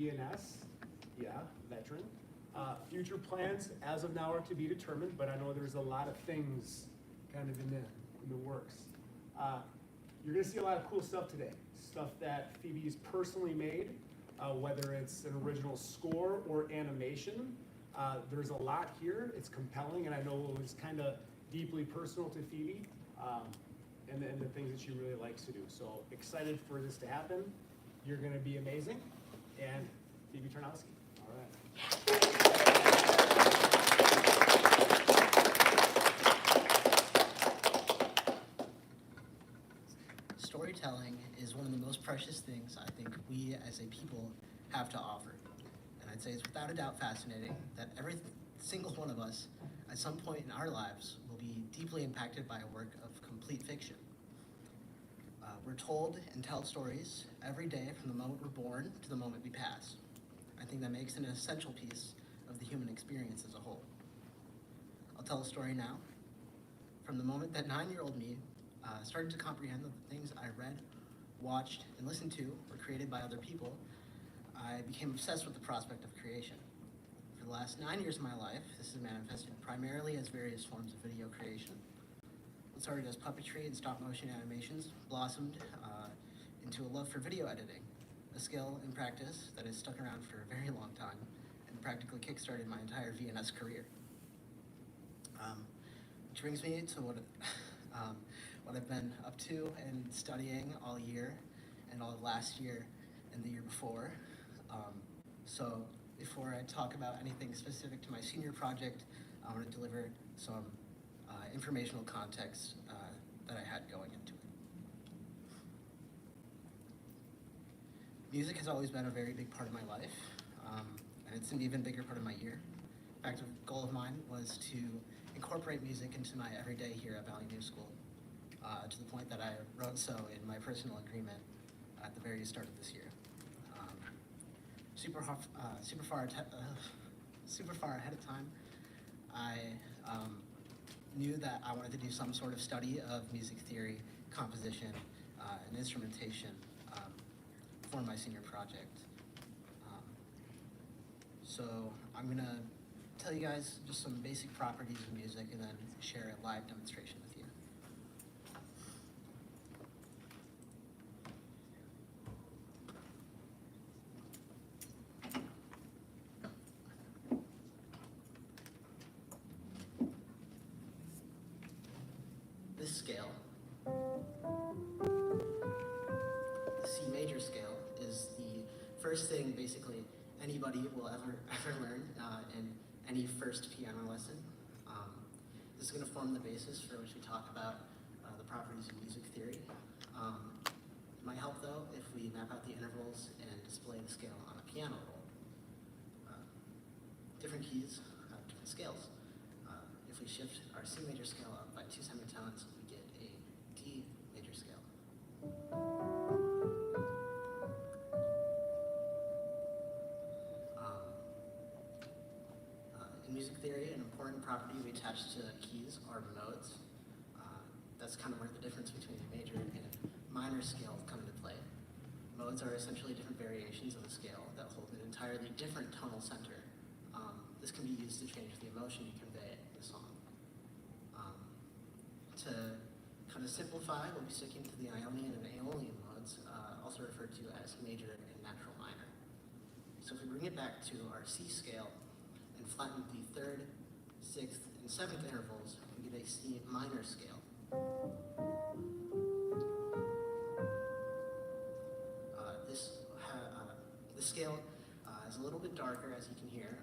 ENS, yeah, veteran. Future plans as of now are to be determined, but I know there's a lot of things kind of in the works. You're gonna see a lot of cool stuff today. Stuff that Phoebe's personally made, whether it's an original score or animation. There's a lot here. It's compelling, and I know it was kind of deeply personal to Phoebe, and the things that she really likes to do. So excited for this to happen. You're gonna be amazing. And Phoebe Tarnowski. All right. Storytelling is one of the most precious things I think we as a people have to offer. And I'd say it's without a doubt fascinating that every single one of us at some point in our lives will be deeply impacted by a work of complete fiction. We're told and tell stories every day from the moment we're born to the moment we pass. I think that makes it an essential piece of the human experience as a whole. I'll tell a story now. From the moment that 9-year-old me started to comprehend that the things I read, watched, and listened to were created by other people, I became obsessed with the prospect of creation. For the last 9 years of my life, this has manifested primarily as various forms of video creation. What started as puppetry and stop-motion animations blossomed into a love for video editing, a skill and practice that has stuck around for a very long time and practically kickstarted my entire VNS career. Which brings me to what I've been up to and studying all year and all of last year and the year before. So before I talk about anything specific to my senior project, I want to deliver some informational context that I had going into it. Music has always been a very big part of my life, and it's an even bigger part of my year. In fact, a goal of mine was to incorporate music into my everyday here at Valley New School, to the point that I wrote so in my personal agreement at the very start of this year. Super far ahead of time, I knew that I wanted to do some sort of study of music theory, composition, and instrumentation for my senior project. So I'm gonna tell you guys just some basic properties of music and then share a live demonstration with you. This scale, the C major scale, is the first thing basically anybody will ever learn in any first piano lesson. This is going to form the basis for which we talk about the properties of music theory. It might help though if we map out the intervals and display the scale on a piano roll. Different keys have different scales. If we shift our C major scale up by 2 semitones, we get a D major scale. In music theory, an important property we attach to keys are modes. That's kind of where the difference between a major and a minor scale come into play. Modes are essentially different variations of a scale that hold an entirely different tonal center. This can be used to change the emotion you convey in the song. To kind of simplify, we'll be sticking to the Ionian and Aeolian modes, also referred to as major and natural minor. So if we bring it back to our C scale and flatten the 3rd, 6th, and 7th intervals, we get a C minor scale. This scale is a little bit darker, as you can hear,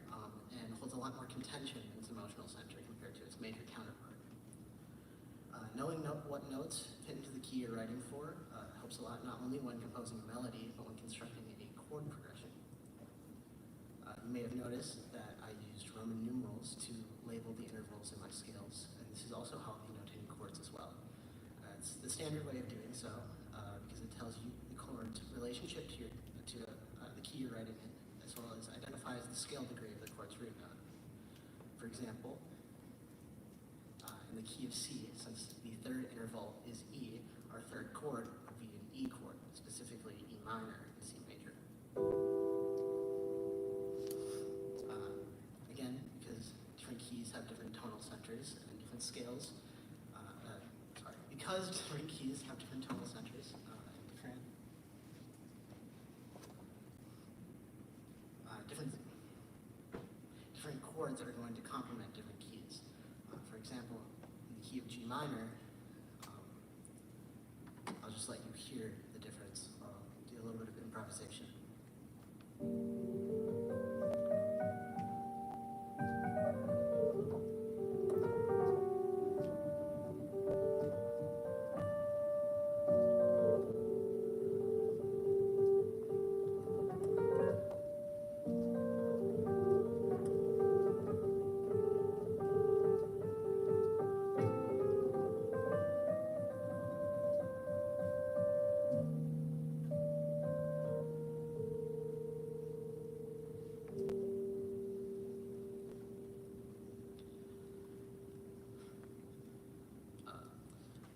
and holds a lot more contention in its emotional center compared to its major counterpart. Knowing what notes fit into the key you're writing for helps a lot, not only when composing a melody, but when constructing a chord progression. You may have noticed that I used Roman numerals to label the intervals in my scales, and this is also how I'll be notating chords as well. It's the standard way of doing so, because it tells you the chord's relationship to the key you're writing in, as well as identifies the scale degree of the chord's root note. For example, in the key of C, since the 3rd interval is E, our 3rd chord would be an E chord, specifically E minor in C major. because different keys have different tonal centers, different chords are going to complement different keys. For example, in the key of G minor, I'll just let you hear the difference. I'll do a little bit of improvisation.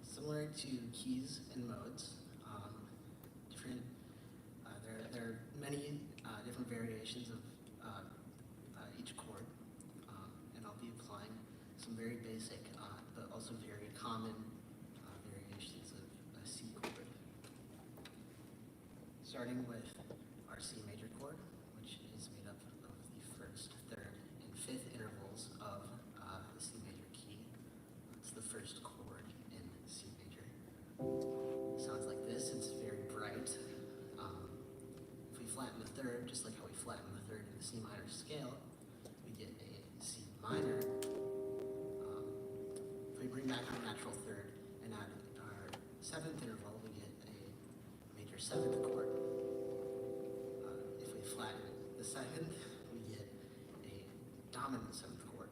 Similar to keys and modes, there are many different variations of each chord, and I'll be applying some very basic but also very common variations of a C chord. Starting with our C major chord, which is made up of the first, third, and fifth intervals of the C major key. It's the first chord in C major. Sounds like this. It's very bright. If we flatten the third, just like how we flatten the third in the C minor scale, we get a C minor. If we bring back our natural third and add our seventh interval, we get a major seventh chord. If we flatten the seventh, we get a dominant seventh chord.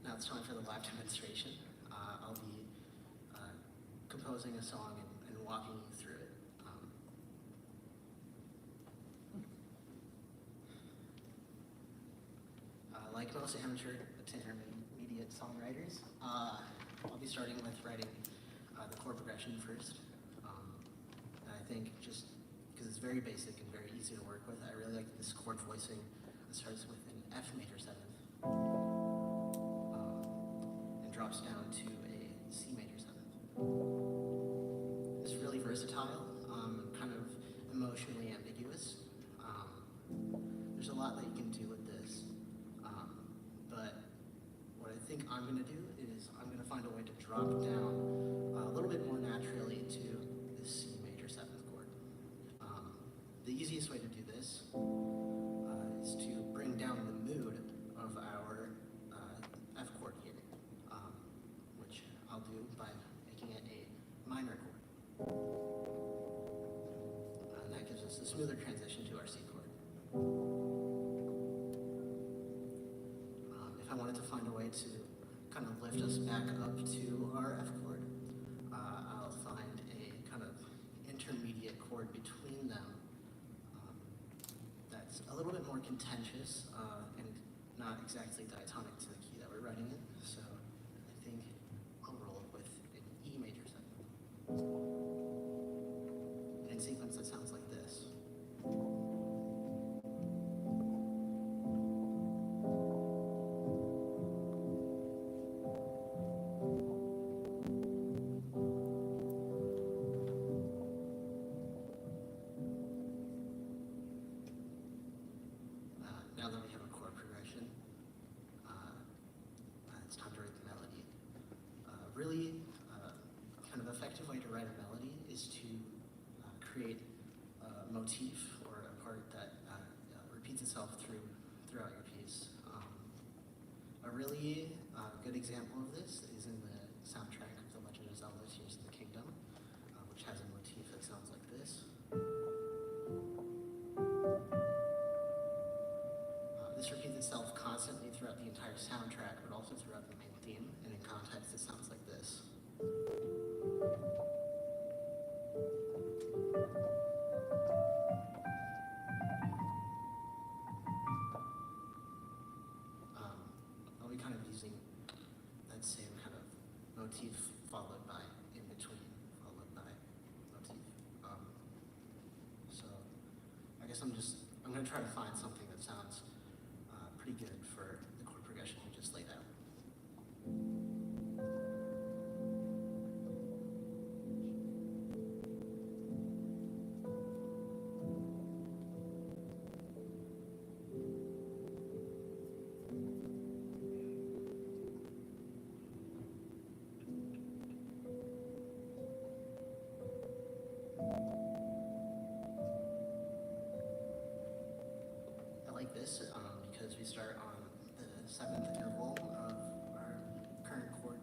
Now it's time for the live demonstration. I'll be composing a song and walking you through it. Like most amateur to intermediate songwriters, I'll be starting with writing the chord progression first. And I think just because it's very basic and very easy to work with, I really like this chord voicing that starts with an F major seventh. Drops down to a C major seventh. It's really versatile, kind of emotionally ambiguous. There's a lot that you can do with this, but what I think I'm going to do is I'm going to find a way to drop down a little bit more naturally to the C major seventh chord. The easiest way to do this is to bring down the mood of our F chord here. Which I'll do by making it a minor chord. And that gives us a smoother transition to our C chord. If I wanted to find a way to kind of lift us back up to our F chord, I'll find a kind of intermediate chord between them that's a little bit more contentious and not exactly diatonic to the key that we're writing in. So I think I'll roll with an E major seventh. And in sequence, that sounds like this. Now that we have a chord progression, it's time to write the melody. Really, kind of effective way to write a melody is to create a motif or a part that repeats itself throughout your piece. A really good example of this is in the soundtrack of The Legend of Zelda: Tears of the Kingdom, which has a motif that sounds like this. This repeats itself constantly throughout the entire soundtrack, but also throughout the main theme, and in context it sounds like this. I'll be kind of using that same kind of motif followed by in between, followed by motif. So I guess I'm going to try to find something that sounds like this because we start on the 7th interval of our current chord,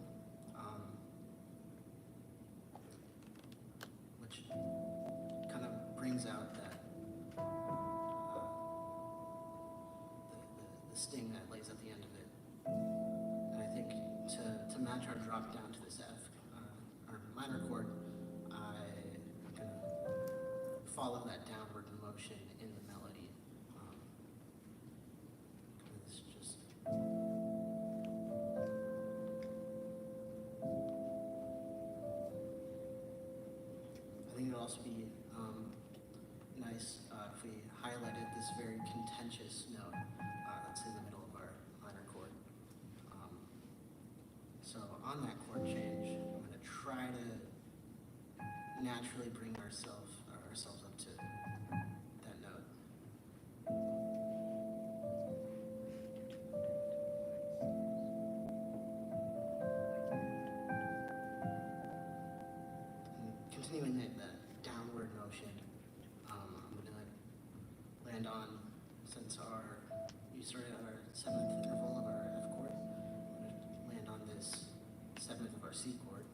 which kind of brings out that the sting that lays at the end of it. And I think to match our drop down to this F, our minor chord, I'm gonna follow that downward motion in the melody. It's just I think it'll also be nice if we highlighted this very contentious note that's in the middle of our minor chord. So on that chord change, I'm going to try to naturally bring ourselves up to that note. And continuing the downward motion, I'm going to land on, since you started at our 7th interval of our F chord, I'm going to land on this 7th of our C chord.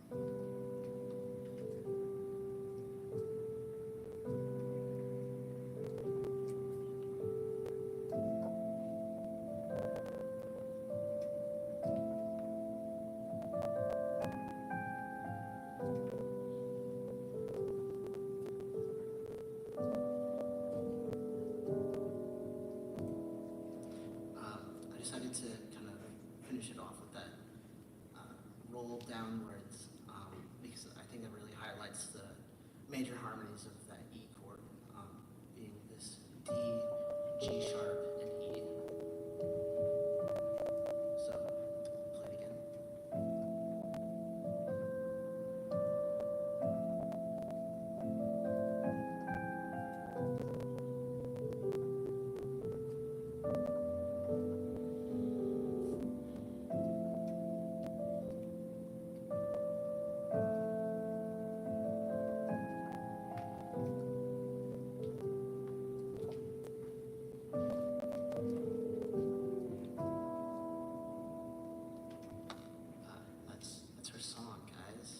I decided to kind of finish it off with that roll downwards because I think it really highlights the major harmonies of that E chord, being this D, G sharp, and E. So, play it again. That's our song, guys.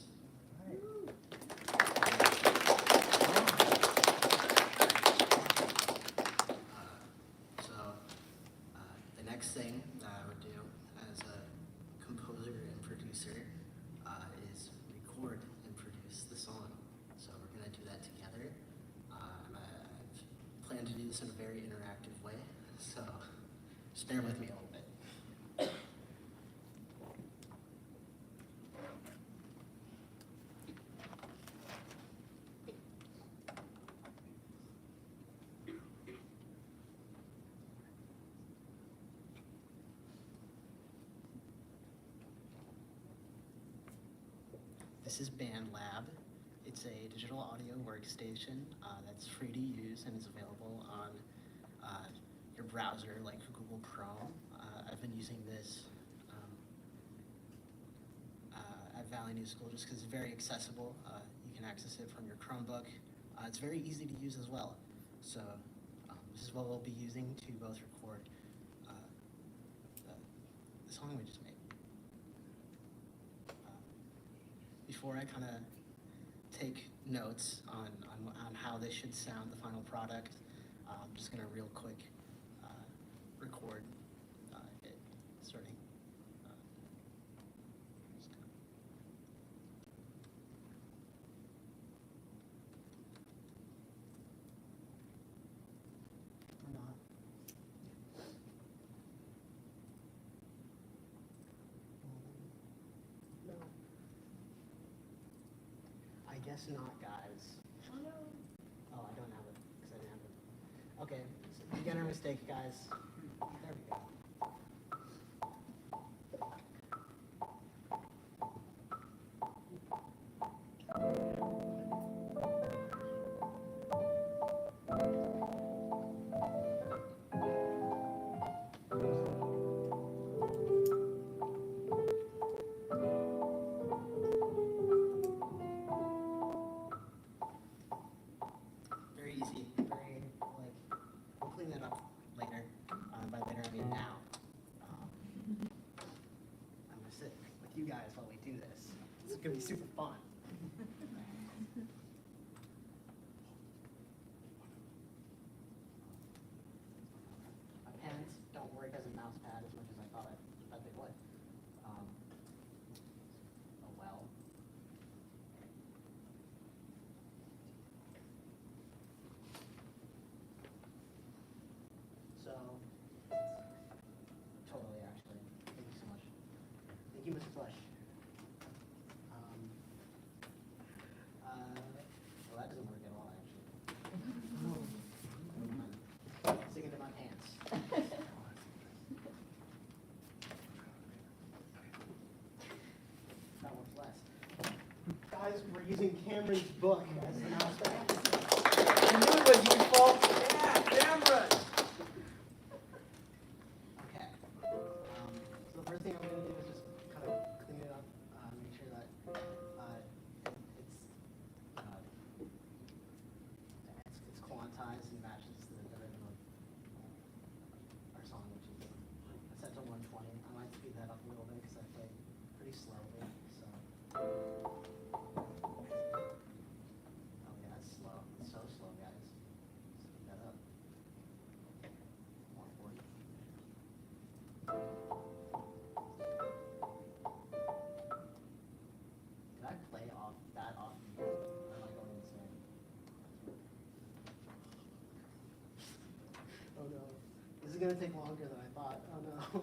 The next thing that I would do as a composer and producer is record and produce the song. So we're gonna do that together. I've planned to do this in a very interactive way, so just bear with me a little bit. This is BandLab. It's a digital audio workstation that's free to use and is available on your browser like Google Chrome. I've been using this at Valley New School just because it's very accessible. You can access it from your Chromebook. It's very easy to use as well. So this is what we'll be using to both record the song we just made. Before I kind of take notes on how this should sound, the final product, I'm just going to real quick record it starting. Or not. No. I guess not, guys. Oh no. Oh, I don't have it because I didn't have it. Okay, so beginner mistake, guys. There we go. Very easy. Very, like, we'll clean that up later. gonna be super fun. My pens don't work as a mouse pad as much as I thought they would. Oh well. So, totally actually. Thank you so much. Thank you, Mr. Flush. Well, that doesn't work at all, actually. Sticking to my pants. That one's less. Guys, we're using Cameron's book as the mouse pad. I knew it was your fault. Yeah, Cameron! Okay. So the first thing I'm going to do is just kind of clean it up, make sure that it's quantized and matches the rhythm of our song, which is set to 120. I might speed that up a little bit because I play pretty slowly. So, oh yeah, that's slow. It's so slow, guys. Speed that up. 140. Did I play off that off mute? Or am I going insane? Oh no. This is gonna take longer than I thought. Oh no.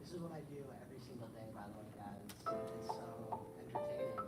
This is what I do every single day, by the way, guys. It's so entertaining.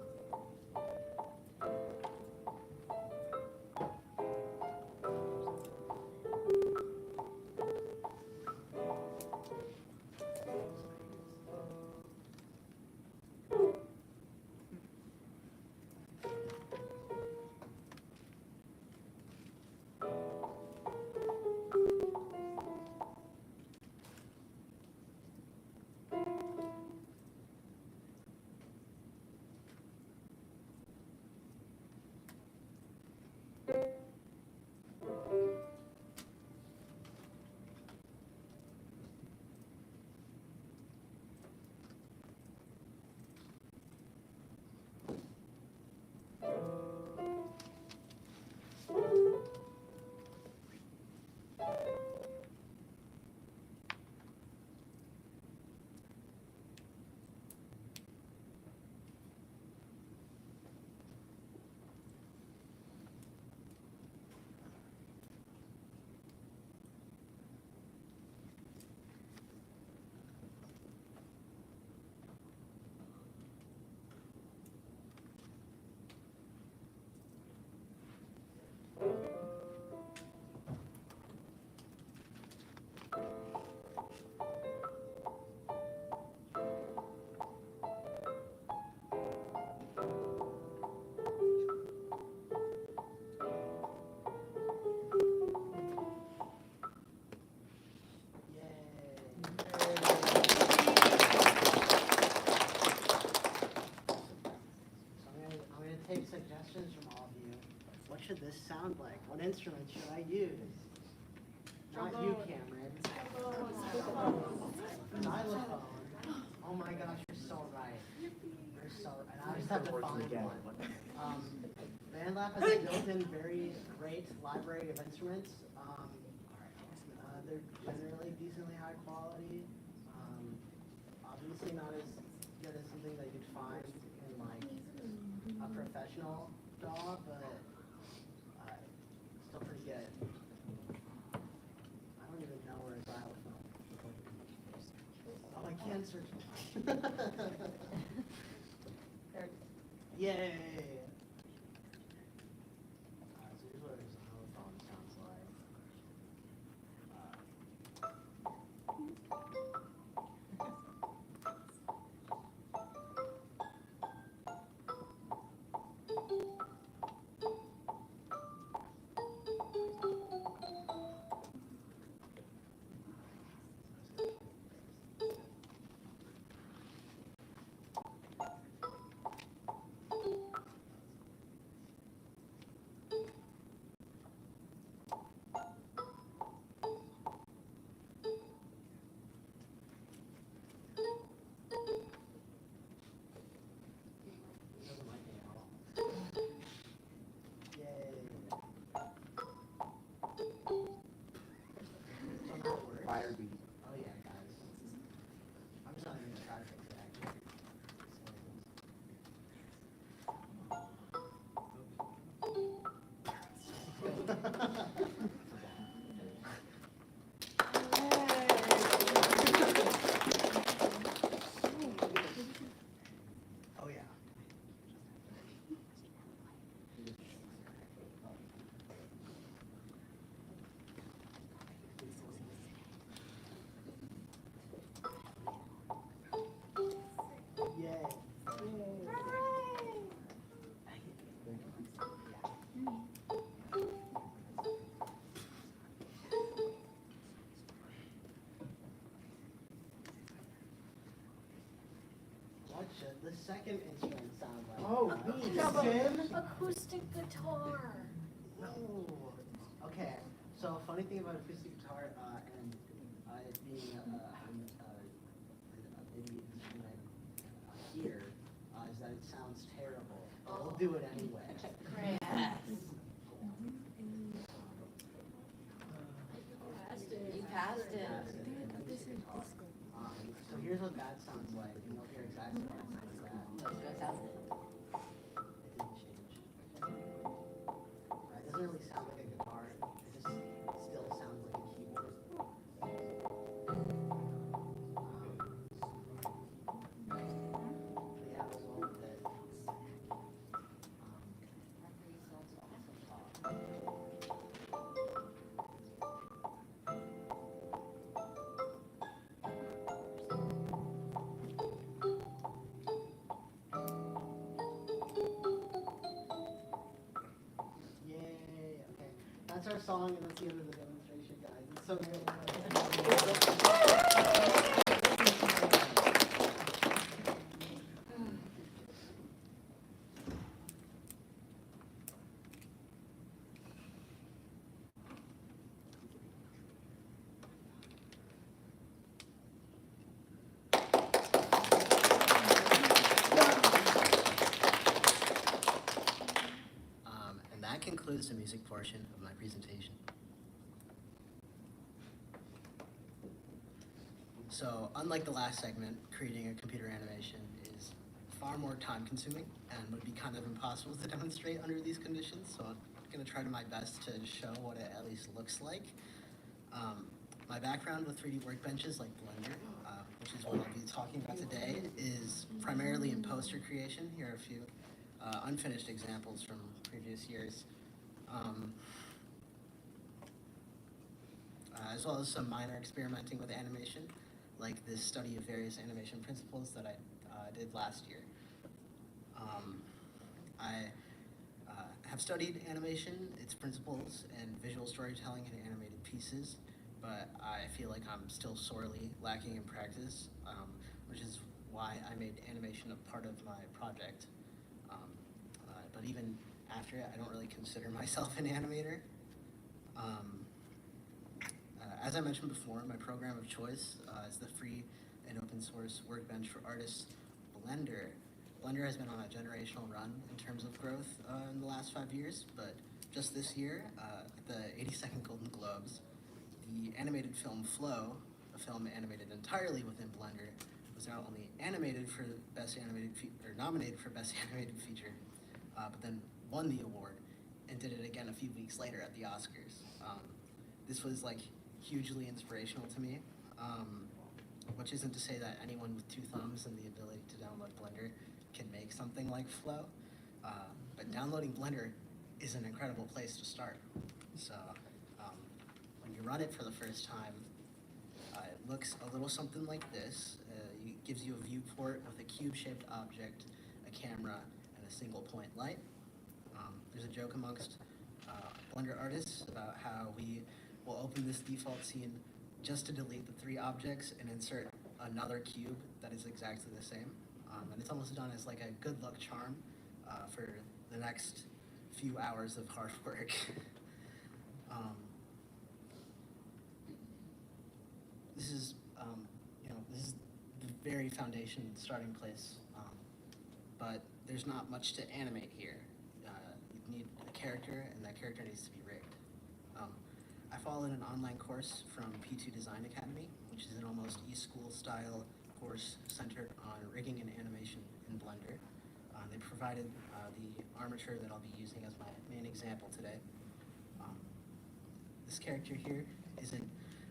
sound like? What instrument should I use? Not you, Cameron. Xylophone. Oh my gosh, you're so right. You're so right. I just have to find one. BandLab has a built-in very great library of instruments. They're generally decently high quality. Obviously not as good as something that you'd find in like a professional DAW, but still pretty good. I don't even know where a xylophone. Oh, I can search. Yay! So here's what a xylophone sounds like. Doesn't like me at all. Yay! So now we're Fire beat. Oh yeah, guys. I'm just not even gonna try to fix it actually. Oh yeah. Yay. What should the second instrument sound like? Oh, please, How about- Tim. Acoustic guitar. No. Okay. So funny thing about acoustic guitar and it being a MIDI instrument here is that it sounds terrible. But we'll do it anyway. Great. You passed it. So here's what that sounds like, and you'll hear exactly what it sounds like. It didn't change. It doesn't really sound like a guitar. It just still sounds like a keyboard. But yeah, that's all with it. Yay, okay. That's our song, and that's the end of the demonstration, guys. It's so good. And that concludes the music portion of my presentation. So, unlike the last segment, creating a computer animation is far more time consuming and would be kind of impossible to demonstrate under these conditions, so I'm going to try to my best to show what it at least looks like. My background with 3D workbenches like Blender, which is what I'll be talking about today, is primarily in poster creation. Here are a few unfinished examples from previous years. As well as some minor experimenting with animation, like this study of various animation principles that I did last year. I have studied animation, its principles, and visual storytelling in animated pieces, but I feel like I'm still sorely lacking in practice, which is why I made animation a part of my project. But even after it. I don't really consider myself an animator. As I mentioned before, my program of choice is the free and open source workbench for artists, Blender. Blender has been on a generational run in terms of growth in the last 5 years, but just this year, at the 82nd Golden Globes, the animated film Flow, a film animated entirely within Blender, was not only animated for best animated or nominated for best animated feature, but then won the award and did it again a few weeks later at the Oscars. This was like hugely inspirational to me, which isn't to say that anyone with 2 thumbs and the ability to download Blender can make something like Flow, but downloading Blender is an incredible place to start. So when you run it for the first time, it looks a little something like this. It gives you a viewport with a cube-shaped object, a camera, and a single point light. There's a joke amongst Blender artists about how we will open this default scene just to delete the 3 objects and insert another cube that is exactly the same. And it's almost done as like a good luck charm for the next few hours of hard work. This is, this is the very foundation, starting place, but there's not much to animate here. You need a character, and that character needs to be rigged. I followed an online course from P2 Design Academy, which is an almost e-school style course centered on rigging and animation in Blender. They provided the armature that I'll be using as my main example today. This character here isn't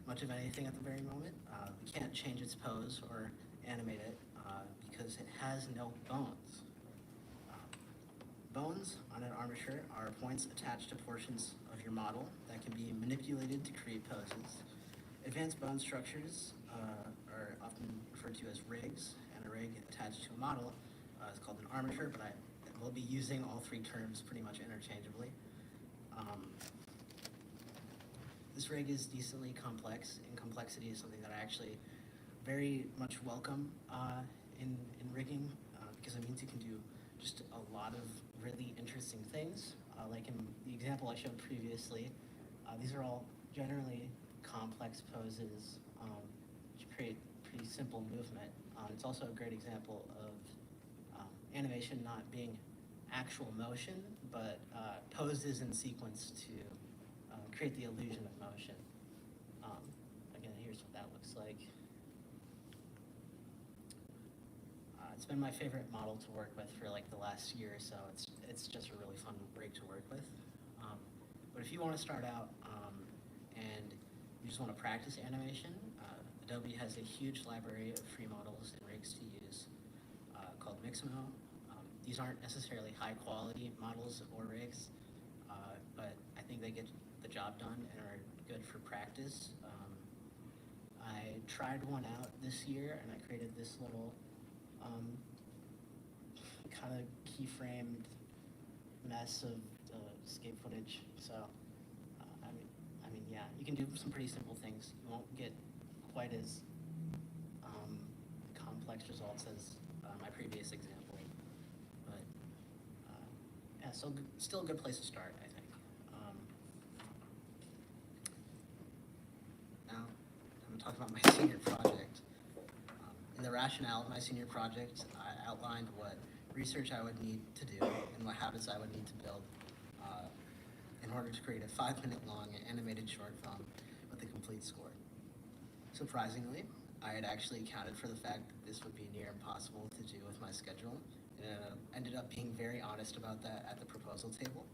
much of anything at the very moment. We can't change its pose or animate it because it has no bones. Bones on an armature are points attached to portions of your model that can be manipulated to create poses. Advanced bone structures are often referred to as rigs, and a rig attached to a model is called an armature, but I will be using all 3 terms pretty much interchangeably. This rig is decently complex, and complexity is something that I actually very much welcome in rigging because it means you can do just a lot of really interesting things. Like in the example I showed previously, these are all generally complex poses to create pretty simple movement. It's also a great example of animation not being actual motion, but poses in sequence to create the illusion of motion. Again, here's what that looks like. It's been my favorite model to work with for like the last year or so. It's just a really fun rig to work with. But if you want to start out and you just want to practice animation, Adobe has a huge library of free models and rigs to use called Mixamo. These aren't necessarily high quality models or rigs, but I think they get the job done and are good for practice. I tried one out this year and I created this little kind of keyframed mess of escape footage. So, I mean, yeah, you can do some pretty simple things. You won't get quite as complex results as my previous example, but yeah, so still a good place to start, I think. Now, I'm going to talk about my senior project. In the rationale of my senior project, I outlined what research I would need to do and what habits I would need to build in order to create a 5-minute long animated short film with a complete score. Surprisingly, I had actually accounted for the fact that this would be near impossible to do with my schedule, and ended up being very honest about that at the proposal table.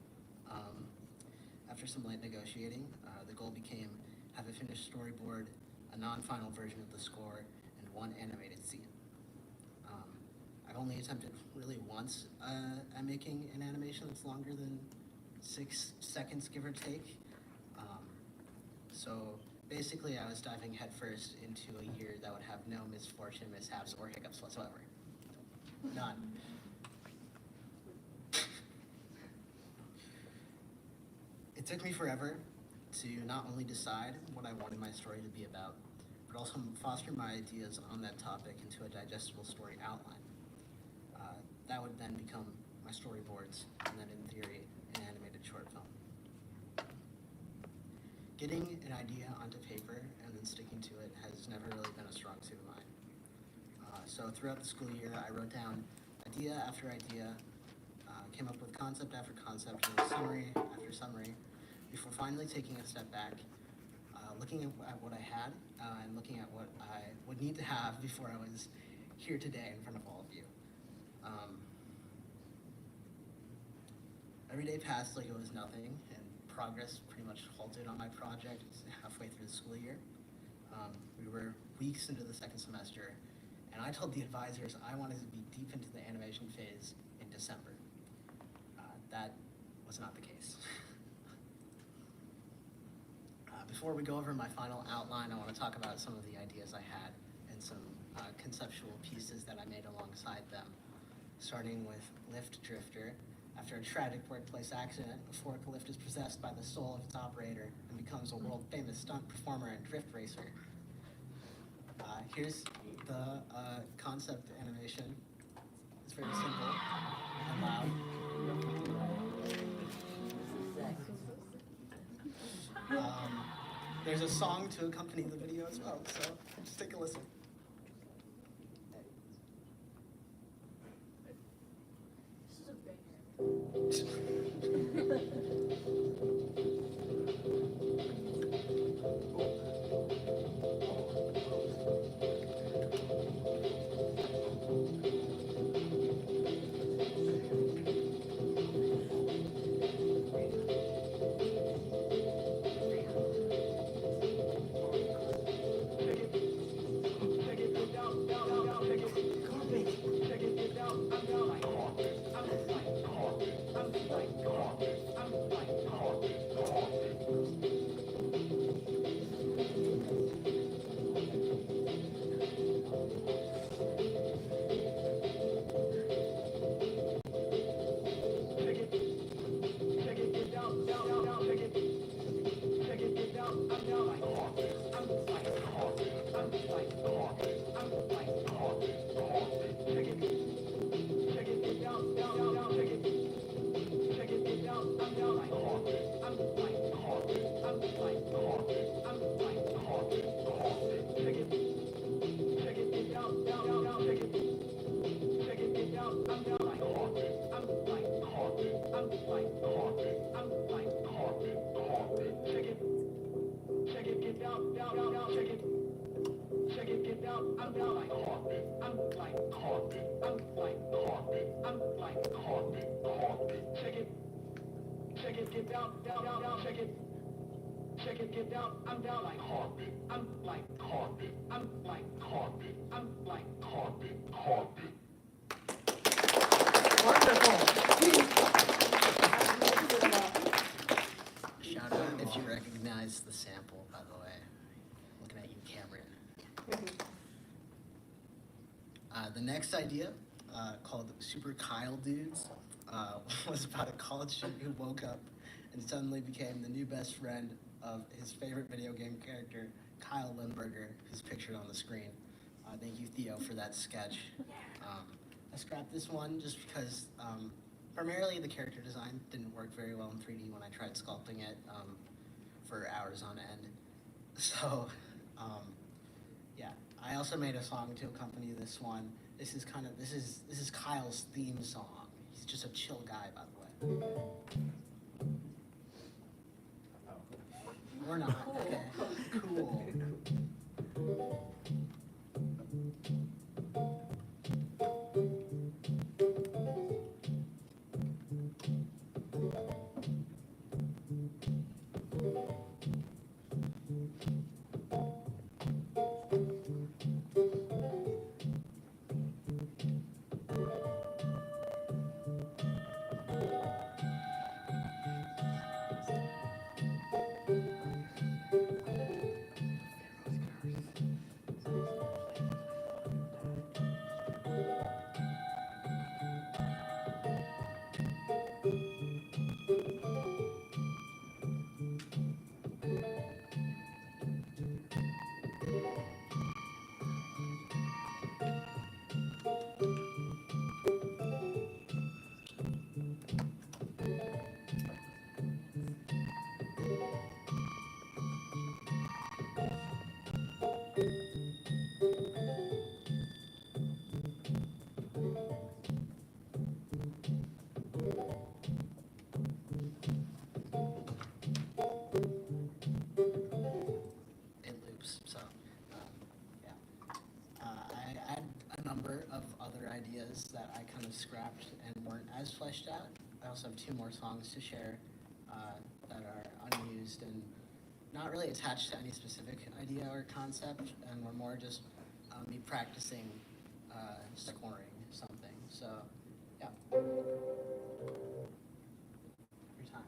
After some light negotiating, the goal became have a finished storyboard, a non-final version of the score, and 1 animated scene. I've only attempted really once at making an animation that's longer than 6 seconds, give or take. So basically I was diving headfirst into a year that would have no misfortune, mishaps, or hiccups whatsoever. None. It took me forever to not only decide what I wanted my story to be about, but also foster my ideas on that topic into a digestible story outline. That would then become my storyboards, and then in theory, animated short film. Getting an idea onto paper and then sticking to it has never really been a strong suit of mine. So throughout the school year, I wrote down idea after idea, came up with concept after concept, and summary after summary, before finally taking a step back, looking at what I had, and looking at what I would need to have before I was here today in front of all of you. Every day passed like it was nothing, and progress pretty much halted on my project halfway through the school year. We were weeks into the second semester, and I told the advisors I wanted to be deep into the animation phase in December. That was not the case. Before we go over my final outline, I want to talk about some of the ideas I had and some conceptual pieces that I made alongside them, starting with Lift Drifter. After a tragic workplace accident, a forklift is possessed by the soul of its operator and becomes a world-famous stunt performer and drift racer. Here's the concept animation. It's very simple and loud. There's a song to accompany the video as well, so just take a listen. This is a banger. Shout out if you recognize the sample, by the way. Looking at you, Cameron. The next idea, called Super Kyle Dudes, was about a college student who woke up and suddenly became the new best friend of his favorite video game character, Kyle Limburger, who's pictured on the screen. Thank you, Theo, for that sketch. I scrapped this one just because primarily the character design didn't work very well in 3D when I tried sculpting it for hours on end. So, yeah. I also made a song to accompany this one. This is Kyle's theme song. He's just a chill guy, by the way. We're not. Okay. Cool. ideas that I kind of scrapped and weren't as fleshed out. I also have 2 more songs to share that are unused and not really attached to any specific idea or concept, and were more just me practicing scoring something. So, yeah. Your time.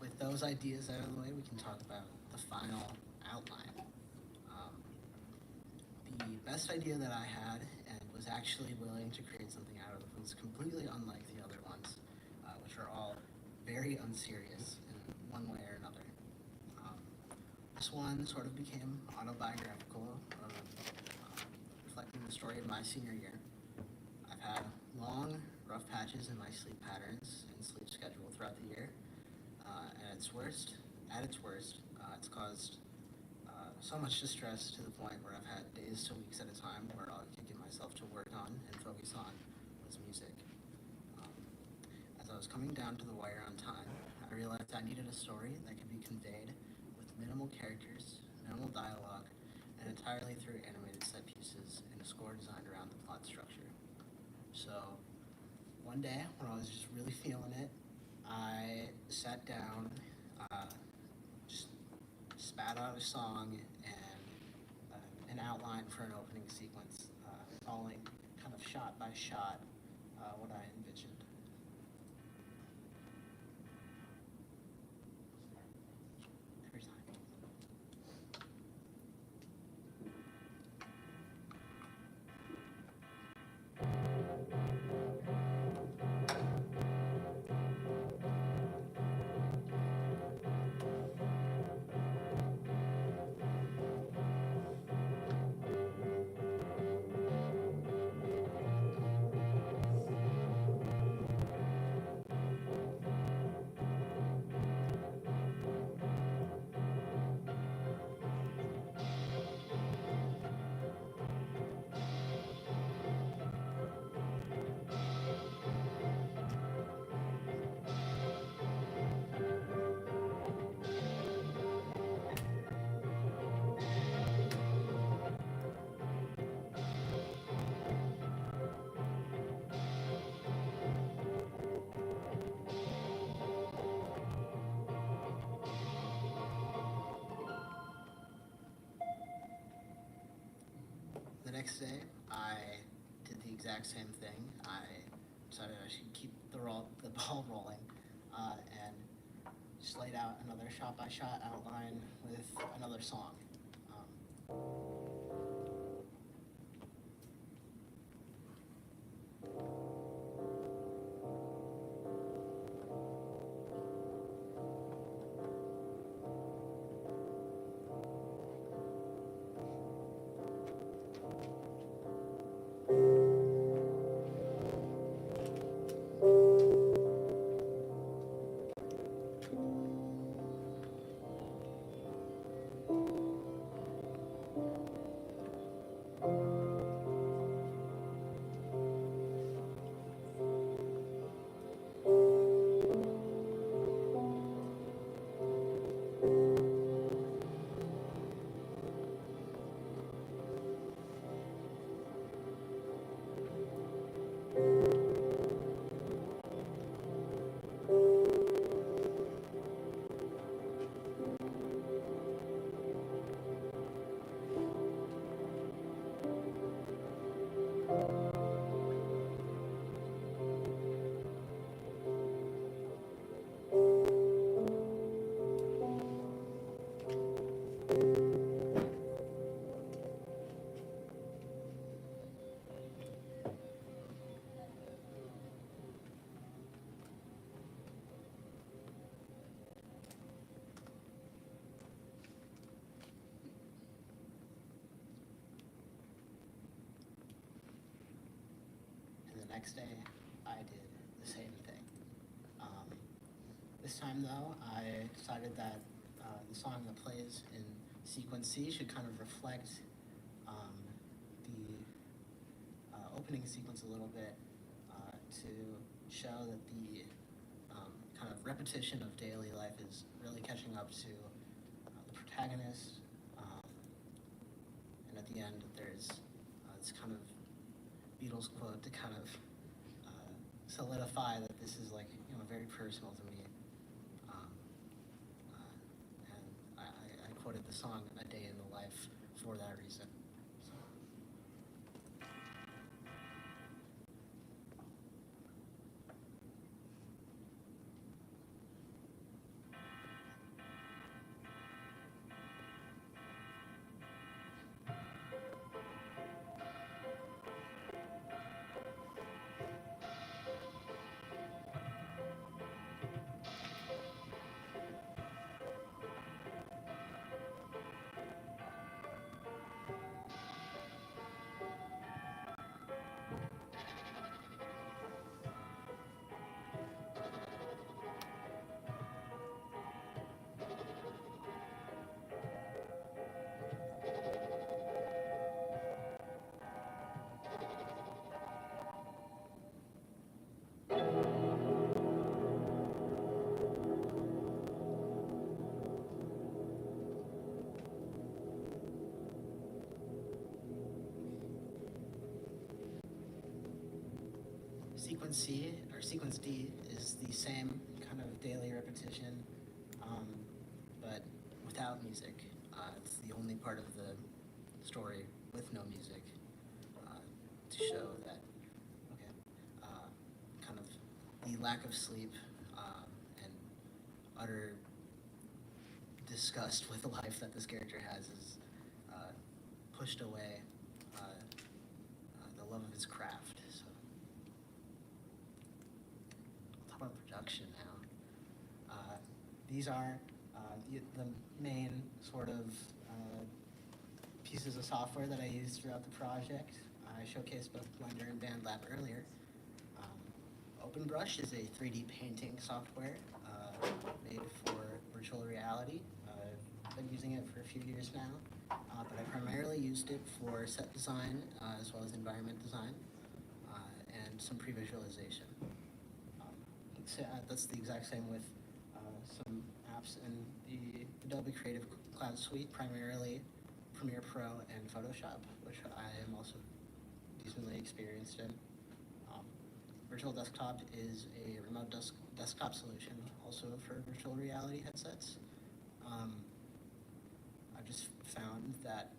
With those ideas out of the way, we can talk about the final outline. The best idea that I had, and was actually willing to create something out of, was completely unlike the other ones, which are all very unserious in one way or another. This one sort of became autobiographical, reflecting the story of my senior year. I've had long, rough patches in my sleep patterns and sleep schedule throughout the year. At its worst, it's caused so much distress to the point where I've had days to weeks at a time where all I could get myself to work on and focus on was music. As I was coming down to the wire on time, I realized I needed a story that could be conveyed with minimal characters, minimal dialogue, and entirely through animated set pieces and a score designed around the plot structure. So, one day, when I was just really feeling it, I sat down, just spat out a song and an outline for an opening sequence, following kind of shot by shot what I envisioned. Every time. next day, I did the exact same thing. I decided I should keep the ball rolling, and just laid out another shot-by-shot outline with another song. And the next day, I did the same thing. This time, though, I decided that the song that plays in sequence C should kind of reflect the opening sequence a little bit to show that the kind of repetition of daily life is really catching up to the protagonist. And at the end, there's this kind of Beatles quote to kind of solidify that this is like, very personal to me. And I quoted the song "A Day in the Life" for that reason. So. Sequence C, or sequence D, is the same kind of daily repetition, but without music. It's the only part of the story with no music to show that, kind of the lack of sleep and utter disgust with the life that this character has is pushed away the love of his craft. So. Talk about production now. These are the main sort of pieces of software that I used throughout the project. I showcased both Blender and BandLab earlier. OpenBrush is a 3D painting software made for virtual reality. I've been using it for a few years now, but I primarily used it for set design as well as environment design and some pre-visualization. That's the exact same with some apps in the Adobe Creative Cloud Suite, primarily Premiere Pro and Photoshop, which I am also decently experienced in. Virtual Desktop is a remote desktop solution, also for virtual reality headsets. I've just found that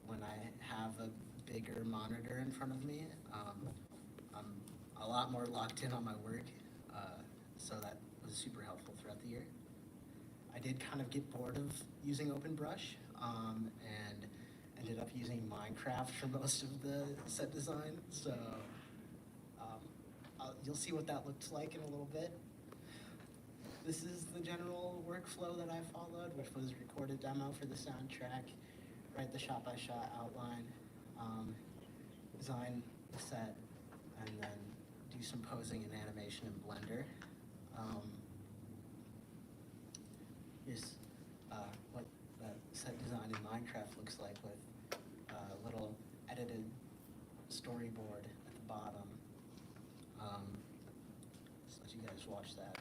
when I have a bigger monitor in front of me. I'm a lot more locked in on my work, so that was super helpful throughout the year. I did kind of get bored of using OpenBrush, and ended up using Minecraft for most of the set design, so you'll see what that looks like in a little bit. This is the general workflow that I followed, which was record a demo for the soundtrack, write the shot-by-shot outline, design the set, and then do some posing and animation in Blender. Here's what that set design in Minecraft looks like with a little edited storyboard at the bottom. Just let you guys watch that.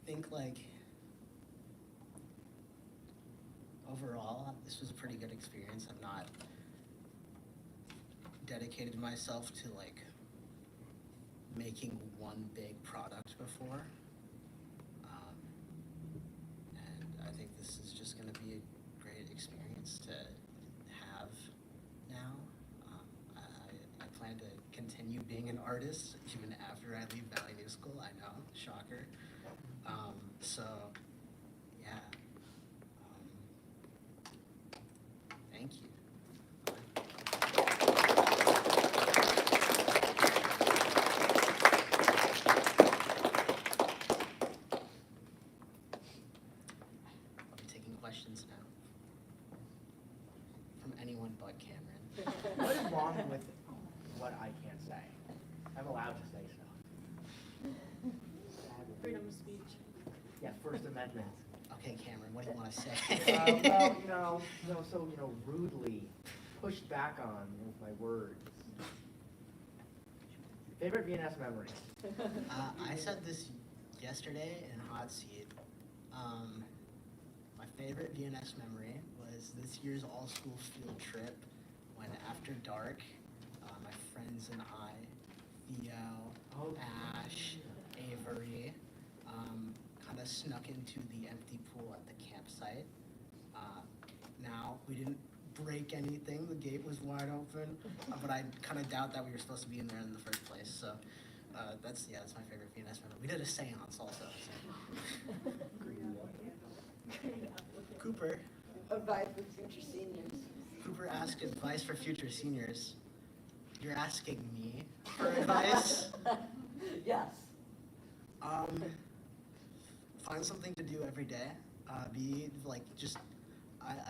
I think, like, overall, this was a pretty good experience. I've not dedicated myself to, like, making one big product before. And I think this is just going to be a great experience to have now. I plan to continue being an artist even after I leave Valley New School. I know, shocker. So, yeah. Thank you. I'll be taking questions now. From anyone but Cameron. What is wrong with what I can't say? I'm allowed to say stuff. Freedom of speech. Yeah, First Amendment. Okay, Cameron, what do you want to say? Well, so rudely pushed back on with my words. Favorite VNS memory? I said this yesterday in Hot Seat. My favorite VNS memory was this year's all-school field trip when after dark, my friends and I, Theo, Ash, Avery, kind of snuck into the empty pool at the campsite. Now, we didn't break anything, the gate was wide open, but I kind of doubt that we were supposed to be in there in the first place, so that's my favorite VNS memory. We did a seance also. So. Cooper. Advice for future seniors. Cooper asked advice for future seniors. You're asking me for advice? Yes. Find something to do every day. I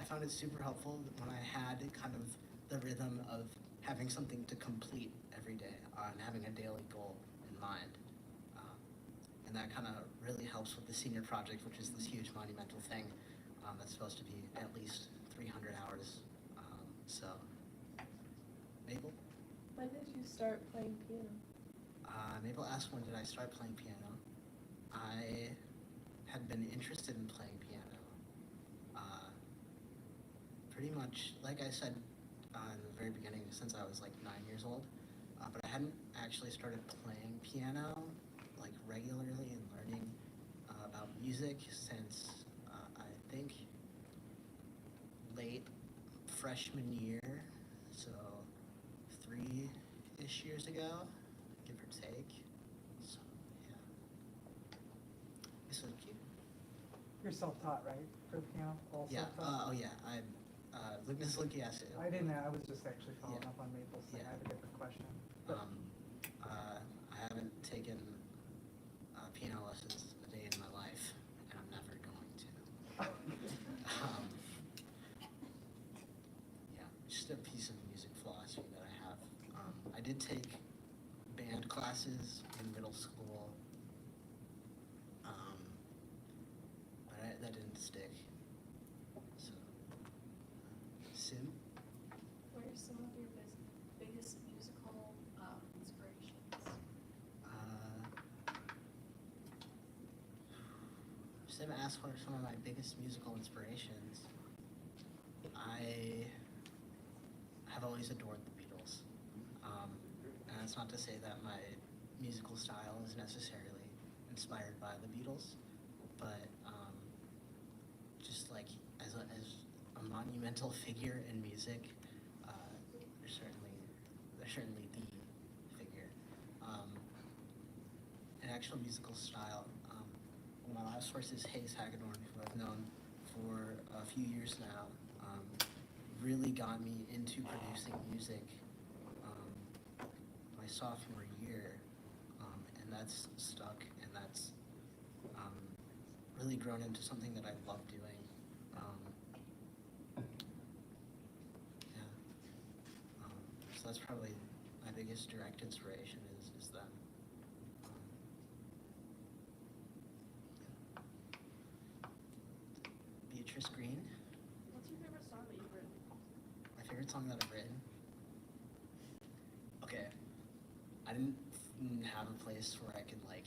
found it super helpful when I had kind of the rhythm of having something to complete every day and having a daily goal in mind. And that kind of really helps with the senior project, which is this huge monumental thing that's supposed to be at least 300 hours. So, Mabel? When did you start playing piano? Mabel asked when did I start playing piano. I had been interested in playing piano. Pretty much, like I said in the very beginning, since I was like 9 years old. But I hadn't actually started playing piano like regularly and learning about music since I think late freshman year, so 3-ish years ago, give or take. So yeah, this was cute. You're self-taught, right, for the piano? All Yeah. self-taught? Oh yeah. Ms. Linky asked it. I didn't. I was just actually following Yeah. up on Maple's thing. Yeah. I have a different question. But I haven't taken piano lessons a day in my life, and I'm never going to. Yeah, just a piece of music philosophy that I have. I did take band classes in middle school, but that didn't stick. So, Sim? What are some of your biggest musical inspirations? Sim asked what are some of my biggest musical inspirations. I have always adored the Beatles. And that's not to say that my musical style is necessarily inspired by the Beatles, but like as a monumental figure in music, they're certainly the figure. An actual musical style. My last source is Hayes Hagedorn, who I've known for a few years now. Really got me into producing music my sophomore year, and that's stuck, and that's really grown into something that I love doing. Yeah. So that's probably my biggest direct inspiration is them. Beatrice Green. What's your favorite song that you've written? My favorite song that I've written. Okay, I didn't have a place where I could like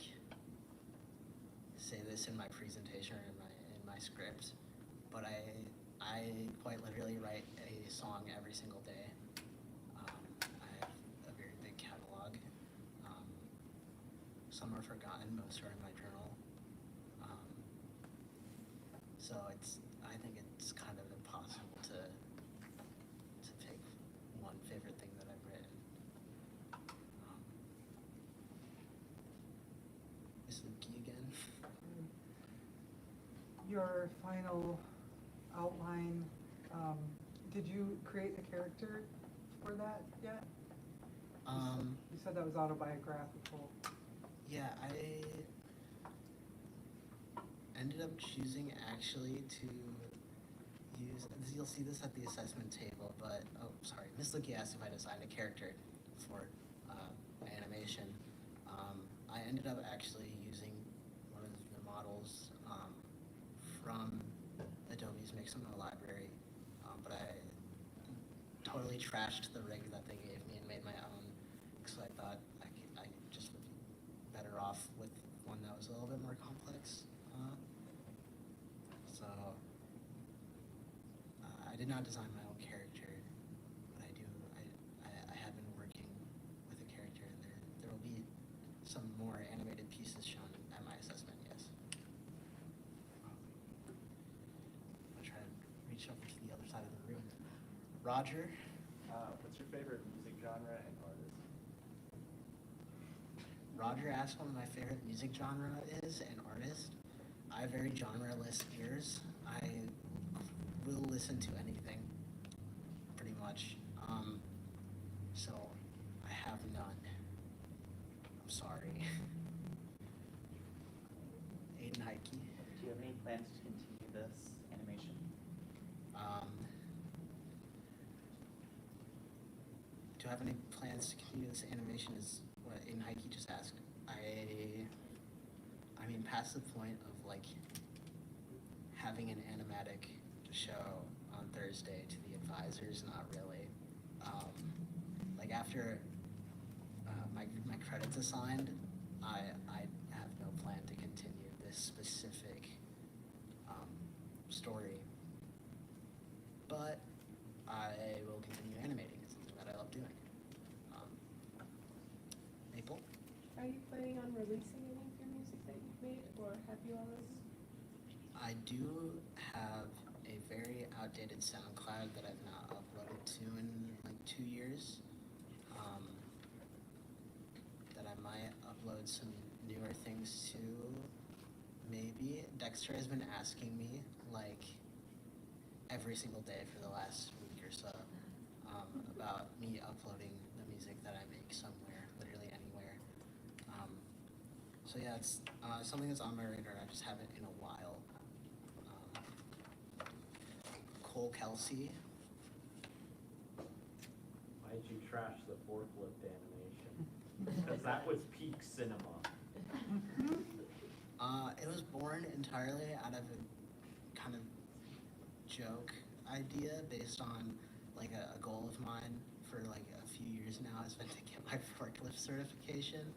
say this in my presentation or in my script, but I quite literally write a song every single day. I have a very big catalog. Some are forgotten, most are in my journal. So I think it's kind of impossible to pick one favorite thing that I've written. Miss Lukey again. Your final outline, did you create the character for that yet? You said that was autobiographical. Yeah, I ended up choosing actually to use, you'll see this at the assessment table, but, oh, sorry, Miss Lukey asked if I designed a character for my animation. I ended up actually using one of the models from Adobe's Mixamo library, but I totally trashed the rig that they gave me and made my own, because I thought I just would be better off with one that was a little bit more complex. So I did not design my own character, but I have been working with a character, and there will be some more animated pieces shown at my assessment, yes. I'm gonna try to reach over to the other side of the room. Roger? What's your favorite music genre and artist? Roger asked what my favorite music genre is and artist. I have very genre-less ears. I will listen to anything, pretty much. So I have none. I'm sorry. Aiden Heike. Do you have any plans to continue this animation? Do I have any plans to continue this animation is what Aiden Heike just asked. I mean, past the point of like having an animatic to show on Thursday to the advisors, not really. Like after my credits assigned, I have no plan to continue this specific story, but I will continue animating. It's something that I love doing. Maple? Are you planning on releasing any of your music that you've made, or have you already? I do have a very outdated SoundCloud that I've not uploaded to in like 2 years. That I might upload some newer things to. Maybe. Dexter has been asking me like every single day for the last week or so about me uploading the music that I make somewhere, literally anywhere. So yeah, it's something that's on my radar. I just haven't in a while. Cole Kelsey. Why did you trash the forklift animation? Because that was peak cinema. It was born entirely out of a kind of joke idea based on like a goal of mine for like a few years now has been to get my forklift certification.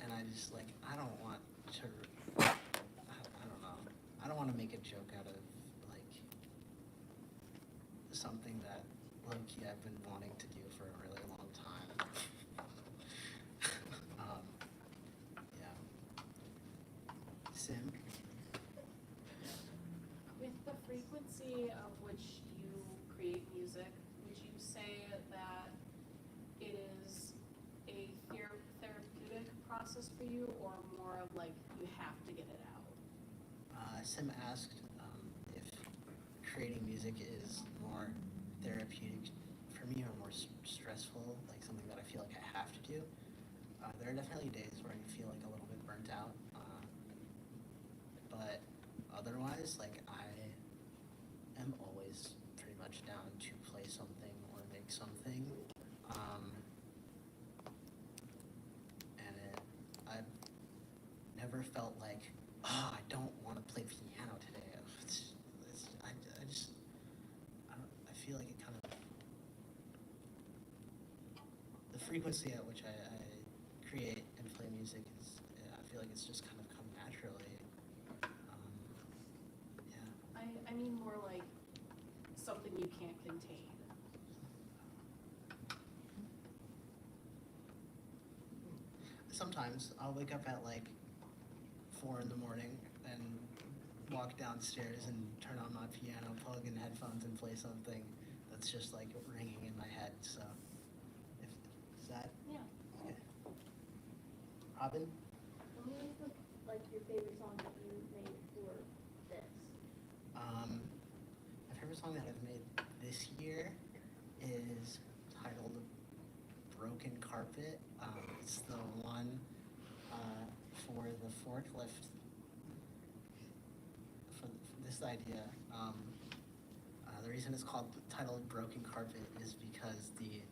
And I just like, I don't want to, I don't know. I don't want to make a joke out of like something that low-key I've been wanting to do for a really long time. Yeah. Sim? frequency of which you create music, would you say that it is a therapeutic process for you, or more of like you have to get it out? Sim asked if creating music is more therapeutic for me or more stressful, like something that I feel like I have to do. There are definitely days where I feel like a little bit burnt out, but otherwise, like I am always pretty much down to play something or make something. And I've never felt like, oh, I don't want to play piano today. I feel like it kind of, the frequency at which I create and play music is, I feel like it's just kind of come naturally. Yeah. I mean more like something you can't contain. Sometimes I'll wake up at like 4 in the morning and walk downstairs and turn on my piano, plug in headphones, and play something that's just like ringing in my head. So, is that Yeah. okay? Robin? What was like your favorite song that you made for this? My favorite song that I've made this year is titled "Broken Carpet." It's the one for the forklift. For this idea, the reason it's titled "Broken Carpet" is because the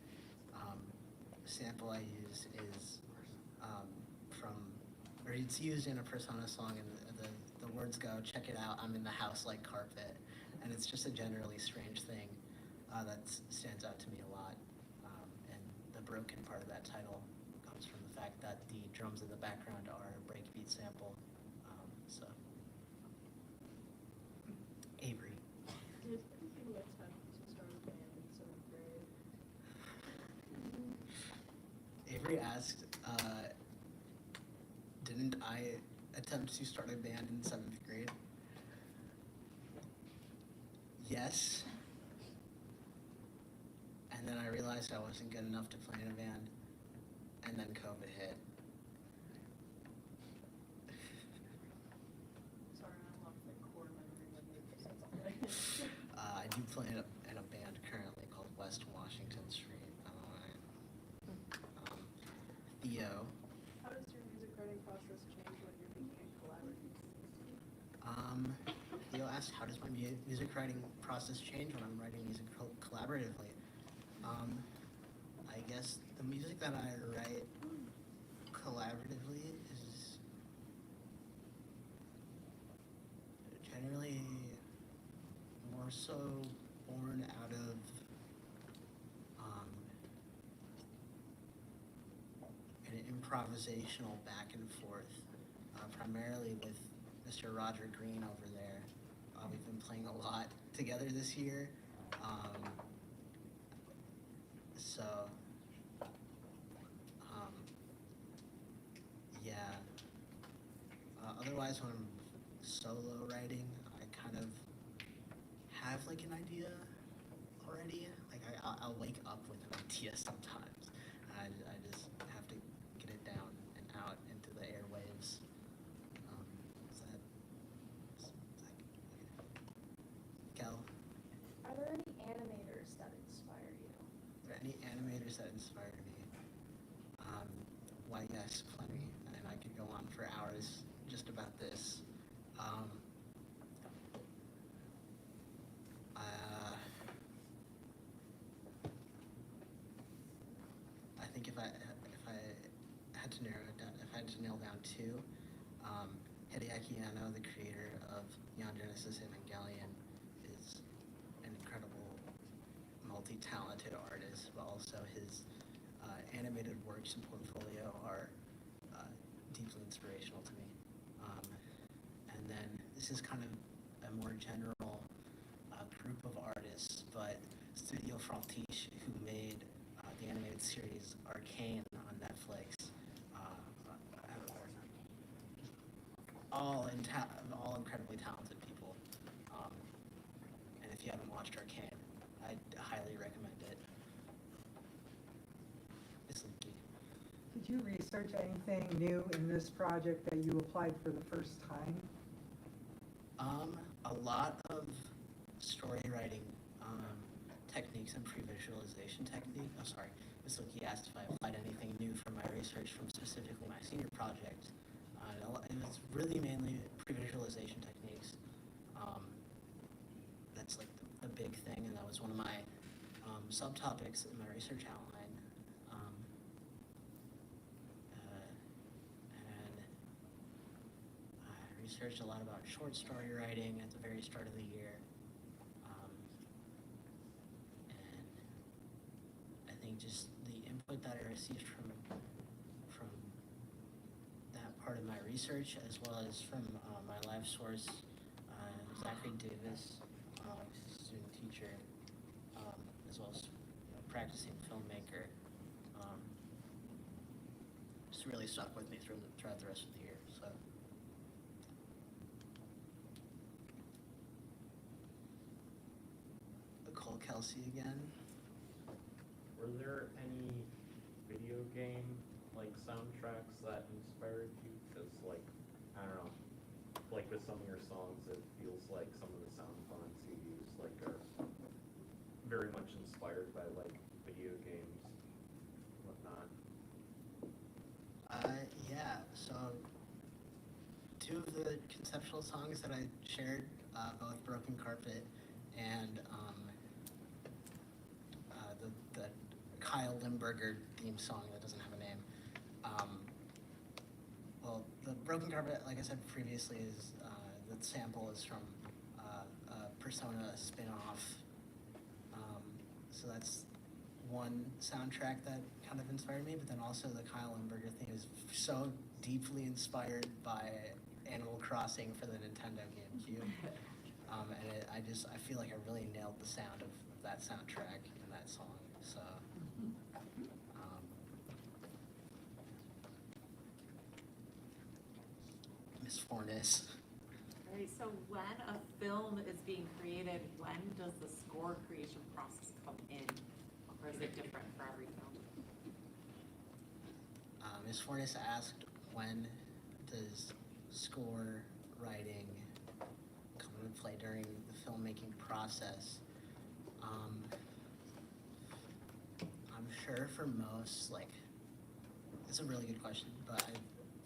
sample I use is or it's used in a Persona song, and the words go, "Check it out, I'm in the house like carpet," and it's just a generally strange thing that stands out to me a lot. And the broken part of that title comes from the fact that the drums in the background are a breakbeat sample. So, Avery. Did you attempt to start a band in 7th grade? Avery asked, didn't I attempt to start a band in 7th grade? Yes. And then I realized I wasn't good enough to play in a band, and then COVID hit. Sorry, I love the core memory of you. I do play in a band currently called West Washington Street. Theo. How does your music writing process change when you're making collaborative music? Theo asked, how does my music writing process change when I'm writing music collaboratively? I guess the music that I write collaboratively is generally more so born out of an improvisational back and forth, primarily with Mr. Roger Green over there. We've been playing a lot together this year. So, yeah. Otherwise, when I'm solo writing, I kind of have like an idea already. Like I'll wake up with an idea sometimes. I just have to get it down and out into the airwaves. Kel? Are there any animators that inspire you? Are there any animators that inspired me? Why, yes, plenty. And I could go on for hours just about this. I think if I had to narrow it down, if I had to nail down two, Hideaki Anno, the creator of Neon Genesis Evangelion, is an incredible, multi-talented artist, but also his animated works and portfolio are deeply inspirational to me. And then this is kind of a more general group of artists, but Studio Frantiche, who made the animated series Arcane on Netflix, all incredibly talented people. And if you haven't watched Arcane, I highly recommend it. It's leaky. Did you research anything new in this project that you applied for the first time? A lot of story writing techniques and pre-visualization technique. Oh, sorry. Ms. Leakey asked if I applied anything new from my research from specifically my senior project. It was really mainly pre-visualization techniques. That's like the big thing, and that was one of my subtopics in my research outline. And I researched a lot about short story writing at the very start of the year. And I think just the input that I received from that part of my research, as well as from my live source, Zachary Davis, student teacher, as well as practicing filmmaker, just really stuck with me throughout the rest of the year. So. Cole Kelsey again. Were there any video game like soundtracks that inspired you? Because like, I don't know, like with some of your songs, it feels like some of the sound fonts you use like are very much inspired by like video games, whatnot. Yeah. So two of the conceptual songs that I shared, both Broken Carpet and the Kyle Limburger theme song that doesn't have a name. Well, the Broken Carpet, like I said previously, is the sample is from a Persona spin-off. So that's one soundtrack that kind of inspired me, but then also the Kyle Limburger theme is so deeply inspired by Animal Crossing for the Nintendo GameCube. And I feel like I really nailed the sound of that soundtrack in that song. So, Miss Fornes. All right, so when a film is being created, when does the score creation process come in? Or is it different for every film? Ms. Fornes asked, when does score writing come into play during the filmmaking process? I'm sure for most, like, it's a really good question, but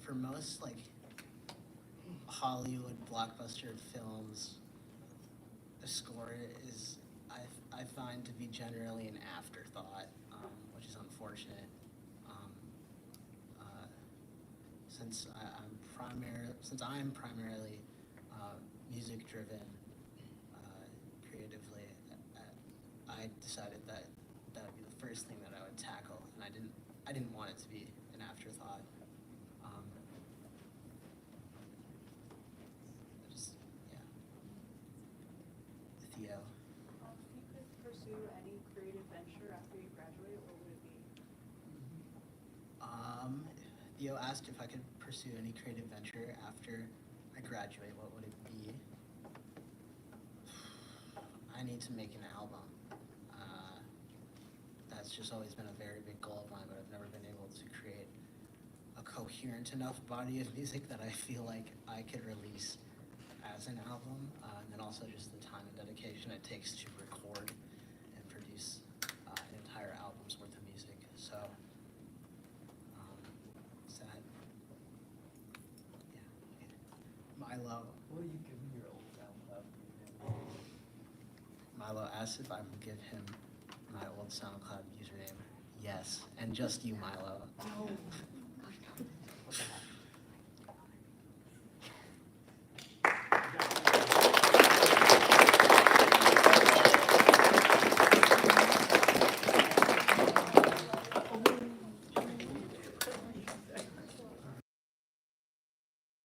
for most, like, Hollywood blockbuster films, the score is, I find to be generally an afterthought, which is unfortunate. Since I'm primarily music driven creatively, I decided that that would be the first thing that I would tackle, and I didn't want it to be an afterthought. Theo. If you could pursue any creative venture after you graduate, what would it be? Theo asked if I could pursue any creative venture after I graduate. What would it be? I need to make an album. That's just always been a very big goal of mine, but I've never been able to create a coherent enough body of music that I feel like I could release as an album, and then also just the time and dedication it takes to record and produce an entire album's worth of music. So, sad. Yeah. Milo. Will you give me your old SoundCloud? Milo asked if I will give him my old SoundCloud username. Yes, and just you, Milo. What the heck?